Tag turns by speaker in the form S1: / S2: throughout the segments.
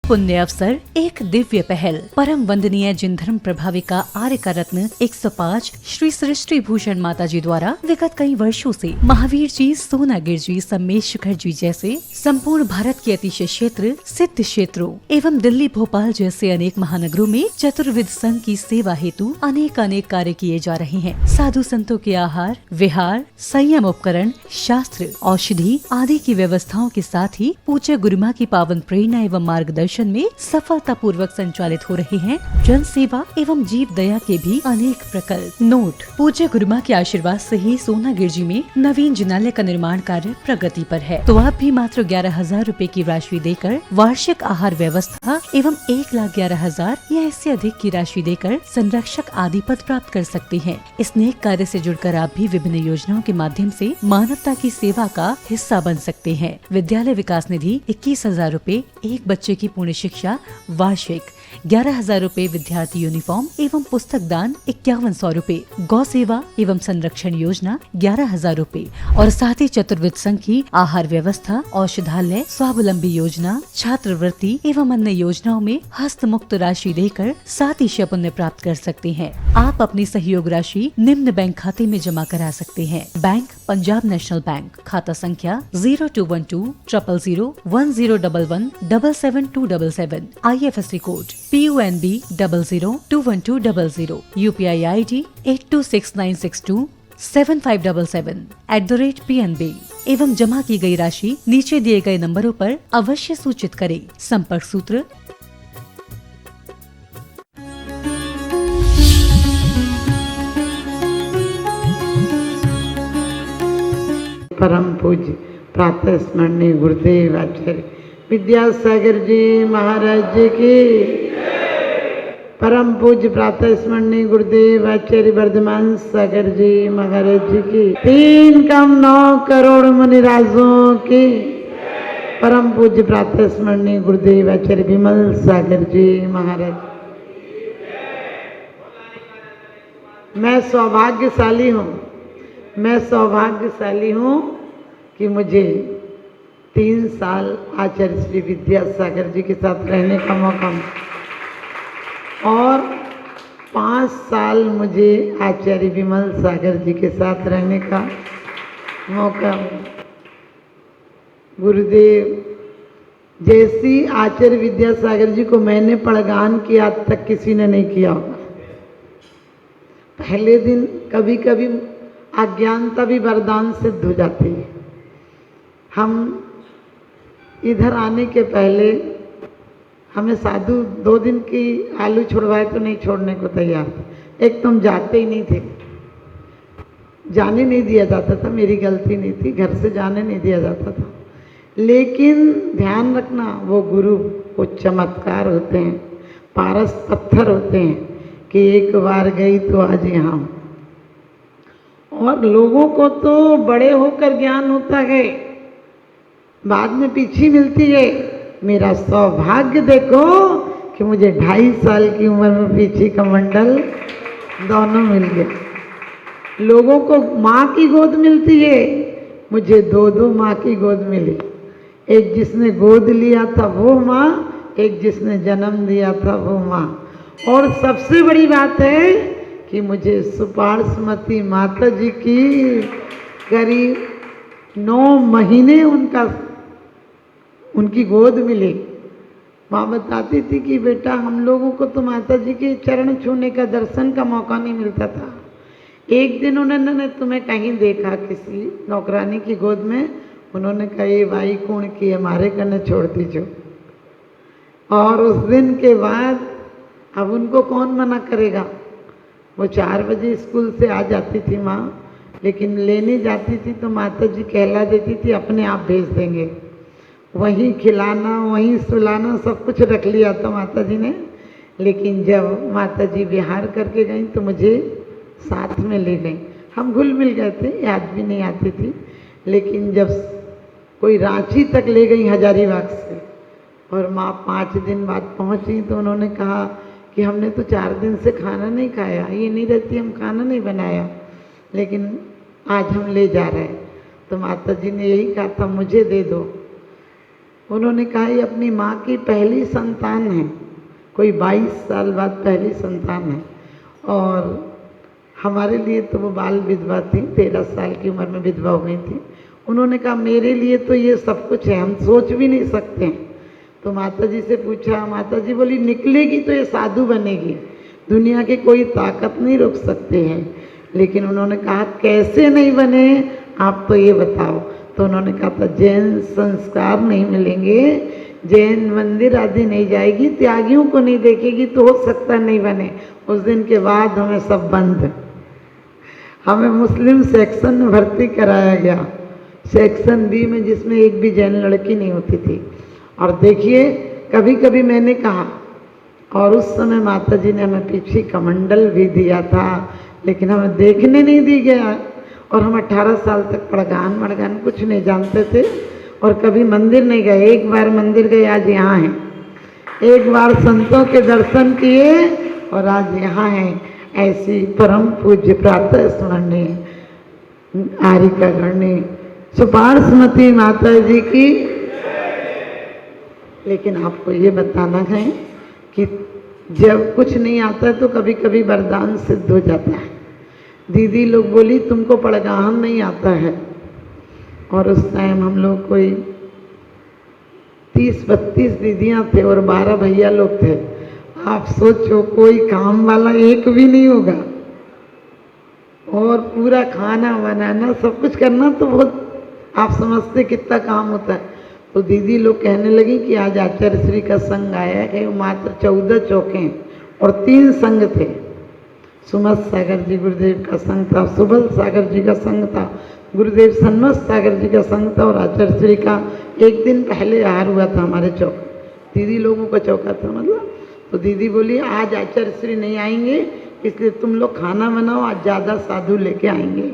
S1: पुण्य अवसर, एक दिव्य पहल। परम वंदनीय जिन धर्म प्रभाविका आर्य का रत्न 105 श्री सृष्टि भूषण माता जी द्वारा विगत कई वर्षों से महावीर जी, सोनागिर जी, सम्मेश शिखर जी जैसे संपूर्ण भारत के अतिशय क्षेत्र, सिद्ध क्षेत्रों एवं दिल्ली, भोपाल जैसे अनेक महानगरों में चतुर्विध संघ की सेवा हेतु अनेक कार्य किए जा रहे हैं। साधु संतों के आहार, विहार, संयम उपकरण, शास्त्र, औषधि आदि की व्यवस्थाओं के साथ ही पूज्य गुरुमा की पावन प्रेरणा एवं मार्गदर्शन में सफलता पूर्वक संचालित हो रहे हैं जन सेवा एवं जीव दया के भी अनेक प्रकल्प। नोट, पूज्य गुरुमा के आशीर्वाद से ही सोनागिर जी में नवीन जिनालय का निर्माण कार्य प्रगति पर है। तो आप भी मात्र 11,000 रूपए की राशि देकर वार्षिक आहार व्यवस्था एवं 1,11,000 या इससे अधिक की राशि देकर संरक्षक आदि पद प्राप्त कर सकते हैं। इस नेक कार्य से जुड़कर आप भी विभिन्न योजनाओं के माध्यम से मानवता की सेवा का हिस्सा बन सकते हैं। विद्यालय विकास निधि 21,000 रूपए, एक बच्चे की पूर्ण शिक्षा वार्षिक, 11,000 रूपए विद्यार्थी यूनिफॉर्म एवं पुस्तक दान 5,100 रूपए, गौ सेवा एवं संरक्षण योजना 11,000 रूपए और साथ ही चतुर्विध संघ की आहार व्यवस्था, औषधालय, स्वावलंबी योजना, छात्रवृत्ति एवं अन्य योजनाओं में हस्त मुक्त राशि देकर 7 पुण्य प्राप्त कर सकते हैं। आप अपनी सहयोग राशि निम्न बैंक खाते में जमा करा सकते हैं। बैंक पंजाब नेशनल बैंक, खाता संख्या 0212 000 1011 77277, IFSC code PUNB 00212000, UPI ID 826962 7577 @PNB एवं जमा की गई राशि नीचे दिए गए नंबरों पर अवश्य सूचित करें। संपर्क सूत्र
S2: परम पूज्य प्रातः स्मरणीय गुरुदेव आचार्य विद्यासागर जी महाराज जी की, परम पूज्य प्रातः स्मरणीय गुरुदेव आचार्य वर्धमान सागर जी महाराज जी की, 3 कम 9 करोड़ मुनिराजों की, परम पूज्य प्रातः स्मरणीय गुरुदेव आचार्य विमल सागर जी महाराज। मैं सौभाग्यशाली हूँ कि मुझे 3 साल आचार्य श्री विद्यासागर जी के साथ रहने का मौका मिला और 5 साल मुझे आचार्य विमल सागर जी के साथ रहने का मौका मिला। गुरुदेव जैसी आचार्य विद्यासागर जी को मैंने पड़गान किया, आज तक किसी ने नहीं किया होगा। पहले दिन कभी कभी अज्ञानता भी वरदान सिद्ध हो जाती है। हम इधर आने के पहले हमें साधु 2 दिन की आलू छुड़वाए तो नहीं छोड़ने को तैयार थे। एक तुम जाते ही नहीं थे, जाने नहीं दिया जाता था, मेरी गलती नहीं थी, घर से जाने नहीं दिया जाता था। लेकिन ध्यान रखना, वो गुरु वो चमत्कार होते हैं, पारस पत्थर होते हैं कि एक बार गई तो आज यहाँ हूँ। और लोगों को तो बड़े होकर ज्ञान होता है, बाद में पीछे मिलती है। मेरा सौभाग्य देखो कि मुझे 2.5 साल की उम्र में पीछे का मंडल दोनों मिल गए। लोगों को माँ की गोद मिलती है, मुझे 2 माँ की गोद मिली। एक जिसने गोद लिया था वो माँ, एक जिसने जन्म दिया था वो माँ। और सबसे बड़ी बात है कि मुझे सुपार्श्वमती माता जी की करीब 9 महीने उनकी गोद मिली। माँ बताती थी कि बेटा हम लोगों को तो माता जी के चरण छूने का, दर्शन का मौका नहीं मिलता था। एक दिन उन्होंने तुम्हें कहीं देखा किसी नौकरानी की गोद में, उन्होंने कहा ये भाई कौन की हमारे कने छोड़ दीजिए। और उस दिन के बाद अब उनको कौन मना करेगा। वो 4 बजे स्कूल से आ जाती थी माँ, लेकिन लेने जाती थी तो माता जी कहला देती थी अपने आप भेज देंगे। वहीं खिलाना, वहीं सुलाना, सब कुछ रख लिया था माता जी ने। लेकिन जब माता जी विहार करके गई तो मुझे साथ में ले गई। हम घुल मिल गए थे, याद भी नहीं आती थी। लेकिन जब कोई रांची तक ले गई हजारीबाग से और माँ 5 दिन बाद पहुँची तो उन्होंने कहा कि हमने तो 4 दिन से खाना नहीं खाया, ये नहीं रहती हम खाना नहीं बनाया, लेकिन आज हम ले जा रहे हैं। तो माता जी ने यही कहा था मुझे दे दो। उन्होंने कहा ये अपनी माँ की पहली संतान है, कोई 22 साल बाद पहली संतान है। और हमारे लिए तो वो बाल विधवा थी, 13 साल की उम्र में विधवा हो गई थी। उन्होंने कहा मेरे लिए तो ये सब कुछ है, हम सोच भी नहीं सकते हैं। तो माता जी से पूछा, माता जी बोली निकलेगी तो ये साधु बनेगी, दुनिया की कोई ताकत नहीं रोक सकते हैं। लेकिन उन्होंने कहा कैसे नहीं बने आप तो ये बताओ। तो उन्होंने कहा था जैन संस्कार नहीं मिलेंगे, जैन मंदिर आदि नहीं जाएगी, त्यागियों को नहीं देखेगी तो हो सकता नहीं बने। उस दिन के बाद हमें सब बंद, हमें मुस्लिम सेक्शन में भर्ती कराया गया, सेक्शन बी में, जिसमें एक भी जैन लड़की नहीं होती थी। और देखिए कभी कभी मैंने कहा, और उस समय माता जी ने हमें पीछे कमंडल भी दिया था, लेकिन हमें देखने नहीं दी गया। और हम 18 साल तक पड़गान मड़गान कुछ नहीं जानते थे और कभी मंदिर नहीं गए। एक बार मंदिर गए, आज यहाँ हैं। एक बार संतों के दर्शन किए और आज यहाँ हैं। ऐसी परम पूज्य प्रातः स्मरणीय आरिका गणनी सुपार्श्वती माता जी की। लेकिन आपको ये बताना है कि जब कुछ नहीं आता है तो कभी कभी वरदान सिद्ध हो जाता है। दीदी लोग बोली तुमको पड़गाहन नहीं आता है, और उस टाइम हम लोग कोई 30-32 दीदियाँ थे और 12 भैया लोग थे। आप सोचो कोई काम वाला एक भी नहीं होगा, और पूरा खाना बनाना सब कुछ करना तो बहुत, आप समझते कितना काम होता है। तो दीदी लोग कहने लगी कि आज आचार्य श्री का संघ आया है। वो मात्र 14 चौके और 3 संघ थे। सुमत सागर जी गुरुदेव का संघ था, सुबल सागर जी का संघ था, गुरुदेव सन्मत सागर जी का संघ था, और आचार्य श्री का एक दिन पहले आहार हुआ था हमारे चौक, दीदी लोगों का चौका था मतलब। तो दीदी बोली आज आचार्य श्री नहीं आएंगे, इसलिए तुम लोग खाना बनाओ, आज ज़्यादा साधु लेके आएंगे।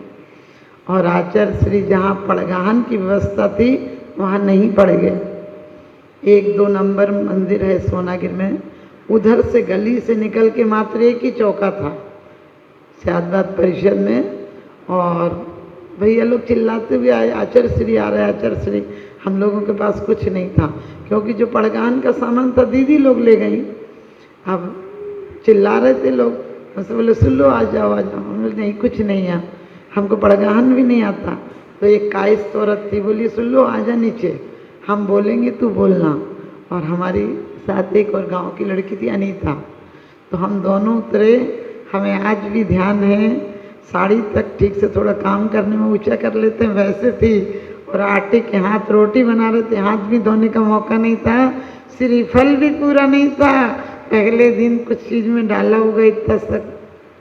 S2: और आचार्य श्री जहाँ पड़गाहन की व्यवस्था थी वहाँ नहीं पड़ गए। 1-2 नंबर मंदिर है सोनागिर में, उधर से गली से निकल के मात्र एक ही चौका था सियादबाद परिषद में। और भैया लोग चिल्लाते हुए आए आचार्य श्री आ रहे हैं, आचार्य श्री। हम लोगों के पास कुछ नहीं था, क्योंकि जो पड़गाहन का सामान था दीदी लोग ले गई। अब चिल्ला रहे थे लोग, हमसे बोले सुन लो आ जाओ आ जाओ। हम बोले नहीं कुछ नहीं है, हमको पड़गाहन भी नहीं आता। तो एक कायस्थ औरत थी, बोली सुन लो आ जा नीचे, हम बोलेंगे तू बोलना। और हमारी साथ एक और गांव की लड़की थी अनीता। तो हम दोनों उतरे। हमें आज भी ध्यान है, साड़ी तक ठीक से थोड़ा काम करने में ऊंचा कर लेते हैं वैसे थी। और आटे के हाथ रोटी बना रहे थे, हाथ भी धोने का मौका नहीं था, श्रीफल भी पूरा नहीं था। पहले दिन कुछ चीज़ में डाला होगा इतना तक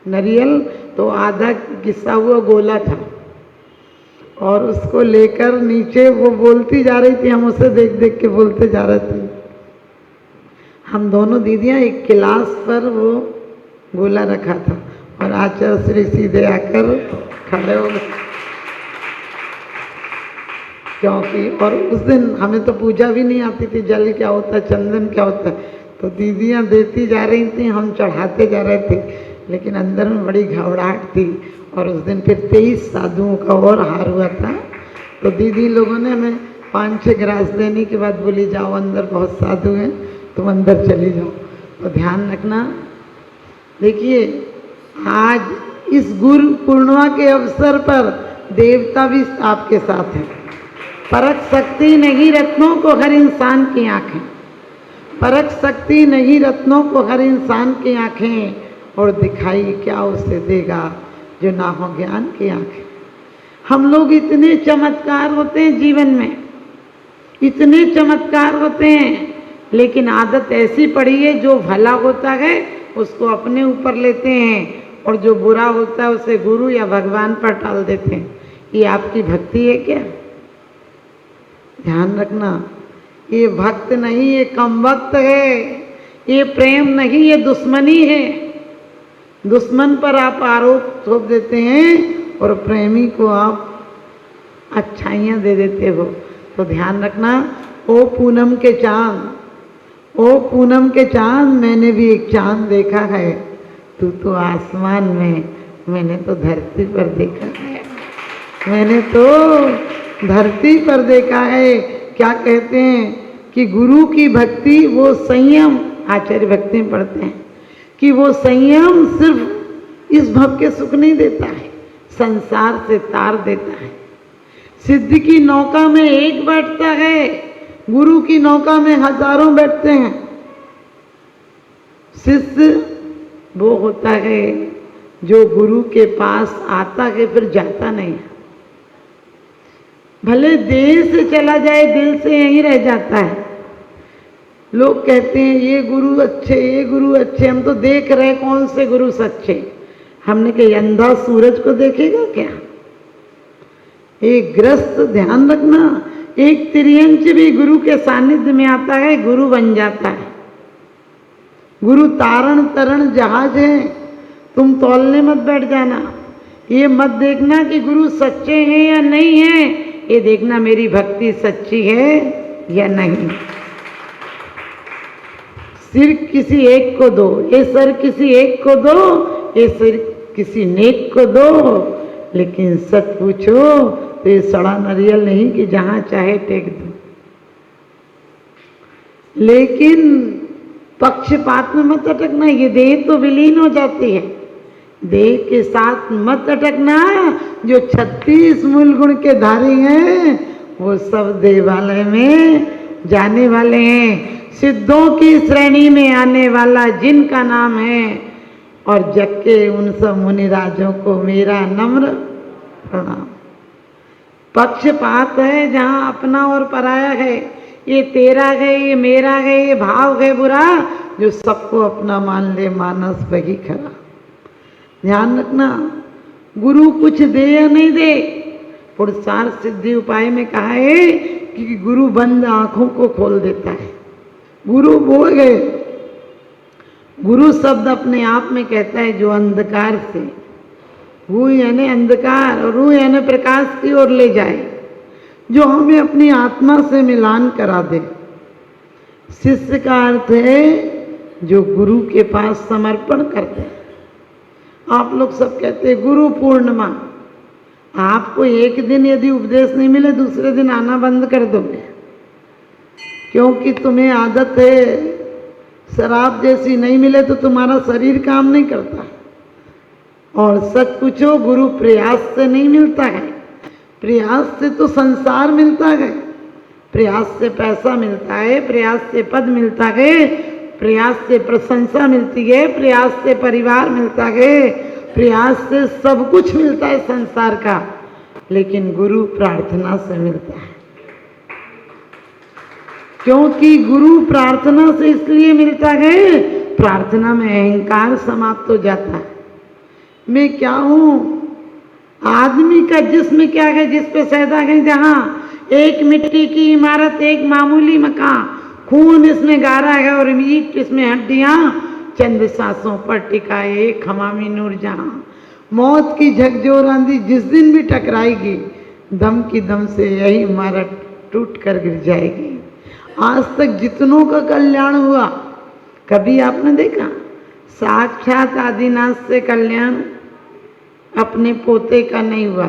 S2: नारियल, तो आधा घिसा हुआ गोला था, और उसको लेकर नीचे वो बोलती जा रही थी, हम उसे देख देख के बोलते जा रहे थे। हम दोनों दीदियाँ एक गिलास पर वो गोला रखा था, और आचार्य श्री सीधे आकर खड़े हो गए, क्योंकि और उस दिन हमें तो पूजा भी नहीं आती थी, जल क्या होता है, चंदन क्या होता है। तो दीदियाँ देती जा रही थी, हम चढ़ाते जा रहे थे, लेकिन अंदर में बड़ी घबराहट थी। और उस दिन फिर 23 साधुओं का और हार हुआ था। तो दीदी लोगों ने हमें 5-6 गिलास देने के बाद बोली जाओ अंदर बहुत साधु हैं, तुम अंदर चली जाओ। तो ध्यान रखना। देखिए आज इस गुरु पूर्णिमा के अवसर पर देवता भी आपके साथ हैं। परख सकती नहीं रत्नों को हर इंसान की आँखें, परख सकती नहीं रत्नों को हर इंसान की आँखें, और दिखाई क्या उसे देगा जो ना हो ज्ञान की आँखें। हम लोग इतने चमत्कार होते हैं जीवन में, इतने चमत्कार होते हैं, लेकिन आदत ऐसी पड़ी है जो भला होता है उसको अपने ऊपर लेते हैं, और जो बुरा होता है उसे गुरु या भगवान पर टाल देते हैं। ये आपकी भक्ति है क्या? ध्यान रखना, ये भक्त नहीं, ये कम भक्त है, ये प्रेम नहीं, ये दुश्मनी है। दुश्मन पर आप आरोप थोप देते हैं और प्रेमी को आप अच्छाइयाँ दे देते हो। तो ध्यान रखना। ओ पूनम के चांद, ओ पूनम के चांद, मैंने भी एक चांद देखा है, तू तो आसमान में, मैंने तो धरती पर देखा है, मैंने तो धरती पर देखा है। क्या कहते हैं कि गुरु की भक्ति वो संयम, आचार्य भक्ति में पढ़ते हैं कि वो संयम सिर्फ इस भव के सुख नहीं देता है, संसार से तार देता है। सिद्ध की नौका में एक बैठता है, गुरु की नौका में हजारों बैठते हैं। शिष्य वो होता है जो गुरु के पास आता है फिर जाता नहीं है। भले देह से चला जाए, दिल से यहीं रह जाता है। लोग कहते हैं ये गुरु अच्छे, ये गुरु अच्छे, हम तो देख रहे कौन से गुरु सच्चे। हमने कहा अंधा सूरज को देखेगा क्या? एक ग्रस्त ध्यान रखना, एक तिर्यंच भी गुरु के सानिध्य में आता है, गुरु बन जाता है। गुरु तारण तरण जहाज है, तुम तौलने मत बैठ जाना। ये मत देखना कि गुरु सच्चे हैं या नहीं है, ये देखना मेरी भक्ति सच्ची है या नहीं। सिर किसी एक को दो, ये सर किसी एक को दो, ये सिर किसी नेक को दो, लेकिन सच पूछो तो ये सड़ा नारियल नहीं कि जहां चाहे टेक दो। लेकिन पक्षपात में मत अटकना, ये देह तो विलीन हो जाती है। देह के साथ मत अटकना। जो 36 मूल गुण के धारी हैं वो सब देवालय में जाने वाले हैं। सिद्धों की श्रेणी में आने वाला जिनका नाम है, और जग के उन सब मुनिराजों को मेरा नम्र प्रणाम। पक्षपात है जहाँ अपना और पराया है, ये तेरा है, ये मेरा है, ये भाव है बुरा, जो सबको अपना मान ले मानस वही खरा। ध्यान रखना, गुरु कुछ दे या नहीं दे, पुरुषार्थ सिद्धि उपाय में कहा है कि गुरु बंद आंखों को खोल देता है। गुरु बोल गए, गुरु शब्द अपने आप में कहता है जो अंधकार से, वो यानी अंधकार और रू यानी प्रकाश की ओर ले जाए, जो हमें अपनी आत्मा से मिलान करा दे। शिष्य का अर्थ है जो गुरु के पास समर्पण कर दे। आप लोग सब कहते हैं गुरु पूर्णिमा, आपको एक दिन यदि उपदेश नहीं मिले दूसरे दिन आना बंद कर दोगे, क्योंकि तुम्हें आदत है शराब जैसी, नहीं मिले तो तुम्हारा शरीर काम नहीं करता। और सच पूछो, गुरु प्रयास से नहीं मिलता है, प्रयास से तो संसार मिलता है, प्रयास से पैसा मिलता है, प्रयास से पद मिलता है, प्रयास से प्रशंसा मिलती है, प्रयास से परिवार मिलता है, प्रयास से सब कुछ मिलता है संसार का, लेकिन गुरु प्रार्थना से मिलता है। क्योंकि गुरु प्रार्थना से इसलिए मिलता है, प्रार्थना में अहंकार समाप्त हो जाता है। मैं क्या हूँ? आदमी का जिस्म क्या है जिस पे पैदा है, जहाँ एक मिट्टी की इमारत, एक मामूली मकान, खून इसमें गारा है और ईंट इसमें हड्डियाँ, चंद सांसों पर टिका एक हमामी नूर जहाँ। मौत की झकझोर आंधी जिस दिन भी टकराएगी, दम की दम से यही इमारत टूट कर गिर जाएगी। आज तक जितनों का कल्याण हुआ, कभी आपने देखा साक्षात आदिनाथ से कल्याण अपने पोते का नहीं हुआ?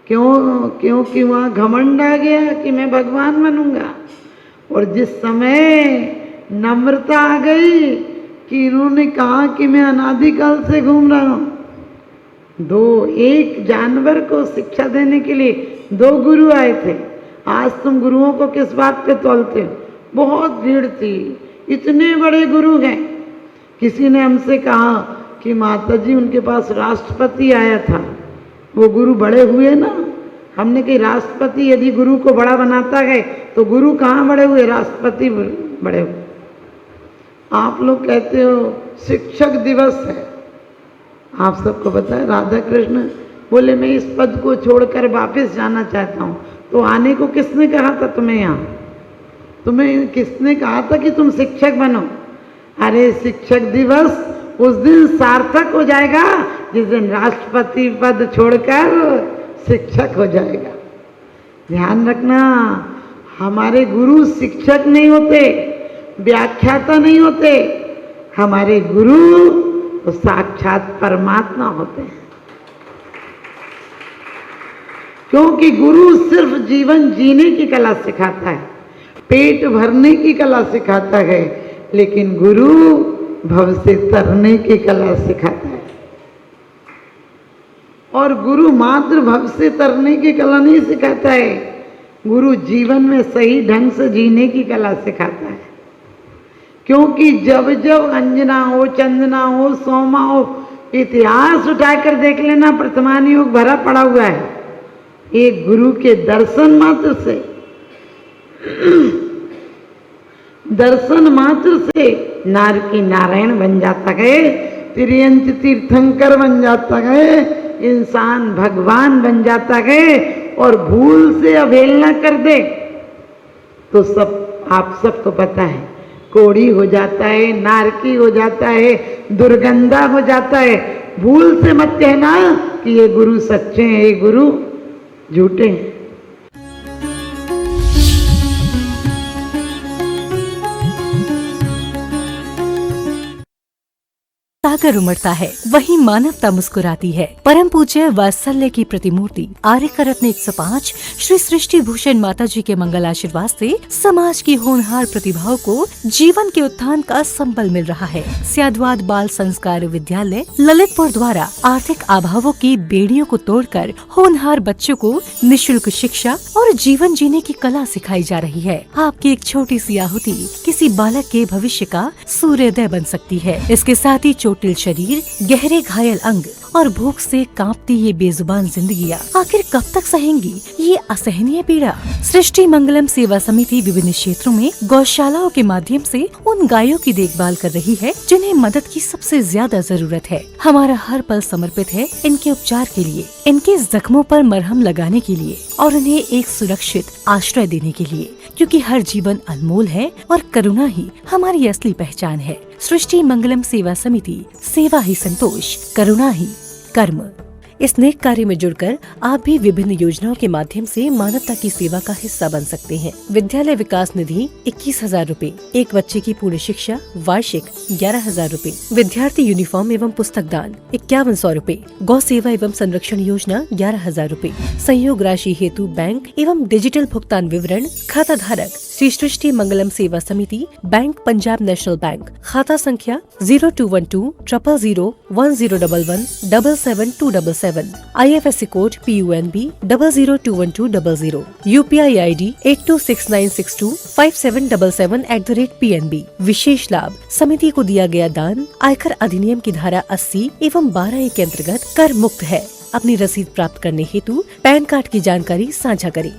S2: क्यों? क्योंकि वहाँ घमंड आ गया कि मैं भगवान बनूंगा। और जिस समय नम्रता आ गई कि इन्होंने कहा कि मैं अनादिकाल से घूम रहा हूँ, एक जानवर को शिक्षा देने के लिए 2 गुरु आए थे। आज तुम गुरुओं को किस बात पे तोलते हो? बहुत भीड़ थी, इतने बड़े गुरु हैं। किसी ने हमसे कहा कि माता जी उनके पास राष्ट्रपति आया था, वो गुरु बड़े हुए ना? हमने कहा राष्ट्रपति यदि गुरु को बड़ा बनाता है तो गुरु कहाँ बड़े हुए, राष्ट्रपति बड़े हुए। आप लोग कहते हो शिक्षक दिवस है, आप सबको पता है राधा कृष्ण बोले मैं इस पद को छोड़कर वापस जाना चाहता हूँ। तो आने को किसने कहा था तुम्हें यहाँ? तुम्हें किसने कहा था कि तुम शिक्षक बनो? अरे शिक्षक दिवस उस दिन सार्थक हो जाएगा जिस दिन राष्ट्रपति पद छोड़कर शिक्षक हो जाएगा। ध्यान रखना, हमारे गुरु शिक्षक नहीं होते, व्याख्याता नहीं होते, हमारे गुरु तो साक्षात परमात्मा होते हैं। क्योंकि गुरु सिर्फ जीवन जीने की कला सिखाता है, पेट भरने की कला सिखाता है, लेकिन गुरु भव से तरने की कला सिखाता है। और गुरु मात्र भव से तरने की कला नहीं सिखाता है, गुरु जीवन में सही ढंग से जीने की कला सिखाता है। क्योंकि जब जब अंजना हो, चंदना हो, सोमा हो, इतिहास उठाकर देख लेना, वर्तमान युग भरा पड़ा हुआ है। एक गुरु के दर्शन मात्र से, दर्शन मात्र से नार की नारायण बन जाता है, त्रियंत तीर्थंकर बन जाता है, इंसान भगवान बन जाता है। और भूल से अवहेलना कर दे तो सब आप सबको पता है, कोड़ी हो जाता है, नारकी हो जाता है, दुर्गंधा हो जाता है। भूल से मत कहना कि ये गुरु सच्चे हैं, ये गुरु झूठे हैं।
S1: सागर उमड़ता है, वही मानवता मुस्कुराती है। परम पूज्य वात्सल्य की प्रतिमूर्ति आर्यका रत्न 105 श्री सृष्टि भूषण माता जी के मंगल आशीर्वाद से समाज की होनहार प्रतिभाओं को जीवन के उत्थान का संबल मिल रहा है। स्याद्वाद बाल संस्कार विद्यालय ललितपुर द्वारा आर्थिक अभावों की बेड़ियों को तोड़कर होनहार बच्चों को निःशुल्क शिक्षा और जीवन जीने की कला सिखाई जा रही है। आपकी एक छोटी सी आहुति किसी बालक के भविष्य का सूर्योदय बन सकती है। इसके साथ ही चोटिल शरीर, गहरे घायल अंग और भूख से कांपती ये बेजुबान जिंदगियां आखिर कब तक सहेंगी ये असहनीय पीड़ा। सृष्टि मंगलम सेवा समिति विभिन्न क्षेत्रों में गौशालाओं के माध्यम से उन गायों की देखभाल कर रही है जिन्हें मदद की सबसे ज्यादा जरूरत है। हमारा हर पल समर्पित है इनके उपचार के लिए, इनके जख्मों पर मरहम लगाने के लिए और उन्हें एक सुरक्षित आश्रय देने के लिए, क्योंकि हर जीवन अनमोल है और करुणा ही हमारी असली पहचान है। सृष्टि मंगलम सेवा समिति, सेवा ही संतोष, करुणा ही कर्म। इस नेक कार्य में जुड़कर आप भी विभिन्न योजनाओं के माध्यम से मानवता की सेवा का हिस्सा बन सकते हैं। विद्यालय विकास निधि 21,000 रूपए, एक बच्चे की पूर्ण शिक्षा वार्षिक 11,000 रूपए, विद्यार्थी यूनिफॉर्म एवं पुस्तक दान 5100 रूपए, गौ सेवा एवं संरक्षण योजना 11,000 रूपए, संयोग राशि हेतु बैंक एवं डिजिटल भुगतान विवरण, खाता धारक श्री सृष्टि मंगलम सेवा समिति, बैंक पंजाब नेशनल बैंक, खाता संख्या 0212 000 1011 77277, IFSC code PUNB 0021200, UPI ID 8269625777@PNB। विशेष लाभ समिति को दिया गया दान आयकर अधिनियम की धारा 80 एवं 12A के अंतर्गत कर मुक्त है। अपनी रसीद प्राप्त करने हेतु पैन कार्ड की जानकारी साझा करें।